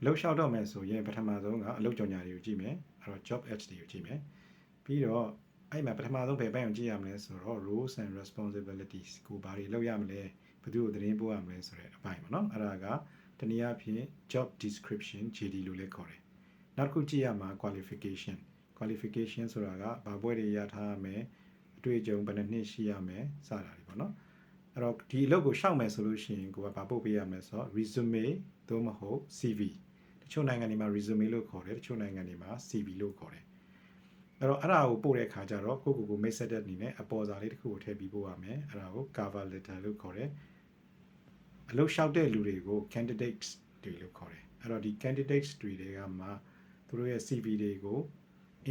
လှုပ်လျှောက်တော့မယ်ဆိုရင်ပထမဆုံးကအလုပ်ကြော်ညာတွေကိုကြည့်မယ်အဲ့တော့ job ads တွေကိုကြည့်မယ်ပြီးတော့အဲ့မှာပထမဆုံးဘယ်ပိုင်းကိုကြည့်ရမလဲဆိုတော့ roles and responsibilities ကိုဘာတွေလုပ်ရမလဲဘယ်သူ့ကိုသတင်းပို့ရမလဲဆိုတဲ့အပိုင်းပေါ့နော်အဲ့ဒါကတနည်းအားဖြင့် job description JD လို့လည်းခေါ်တယ်နောက်တစ်ခုကြည့်ရမှာ qualification ဆိုတာကဘာဘွဲတွေရထားရမယ်အတွေ့အကြုံဘယ်နှစ်ရှိရမယ်စတာတွေပေါ့နော်အဲ့တော့ဒီအလုပ်ကိုရှောက်မယ်ဆိုလို့ရှိရင်ကိုကဘာပို့ပေးရမလဲဆိုတော့ resume သို့မဟုတ် CV တချို့နိုင်ငံတွေမှာ resume လို့ခေါ်တယ်တချို့နိုင်ငံတွေမှာ CV လို့ခေါ်တယ်အဲ့တော့အဲ့ဒါကိုပို့တဲ့အခါကျတော့ကိုမိတ်ဆက်တဲ့အနေနဲ့အပေါ်စာလေးတစ်ခုကိုထည့်ပြီးပို့ရမယ်အဲ့ဒါကို cover letter လို့ခေါ်တယ်အလုပ်လျှောက်တဲ့လူတွေကို candidates တွေလို့ခေါ်တယ်အဲ့တော့ဒီ candidates တွေကမှသူတို့ရဲ့ CV တွေကို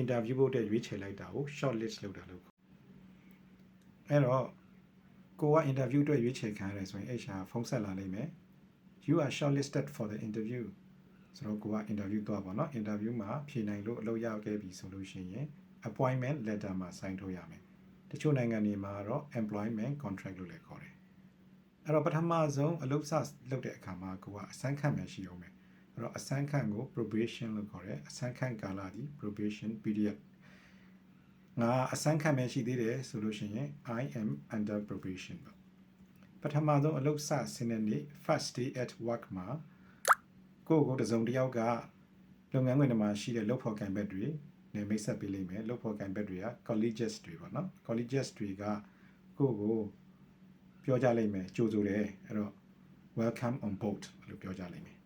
interview ဖို့အတွက်ရွေးချယ်လိုက်တာကို short list လုပ်တာလို့အဲ့တော့ကိုက interview အတွက်ရွေးချယ်ခံရတယ်ဆိုရင် HR ဖုန်းဆက်လာလိမ့်မယ် you are shortlisted for the interview ဆိုတော့ကိုက interview သွားပါတော့ interview မှာဖြေနိုင်လို့အလုပ်ရခဲ့ပြီဆိုလို့ရှိရင် appointment letter မှာ sign ထုတ်ရမယ်တချို့နိုင်ငံတွေမှာတော့ employment contract လို့လည်းခေါ်တယ်အဲ့တော့ပထမဆုံးအလုပ်စလုပ်တဲ့အခါမှာကိုကအစမ်းခန့်မယ်ရှိအောင်မယ်အဲ့တော့အစမ်းခန့်ကို probation လို့ခေါ်တယ်အစမ်းခန့်ကာလဒီ probation period ငါအစမ်းခန့်မယ်ရှိသေးတယ်ဆိုလို့ရှိရင် I am under probation ပထမဆုံးအလုပ်စဆင်းတဲ့နေ့ first day at work မှာကိုတစုံတစ်ယောက်ကလုပ်ငန်းခွင်မှာရှိတဲ့လုပ်ဖော်ကိုင်ဘက်တွေနဲ့မိတ်ဆက်ပေးလိမ့်မယ်လုပ်ဖော်ကိုင်ဘက်တွေက colleges တွေပေါ့နော် colleges တွေကကိုပြောကြလိမ့်မယ်ကြိုဆိုတယ်အဲ့တော့ welcome on board လို့ပြောကြလိမ့်မယ်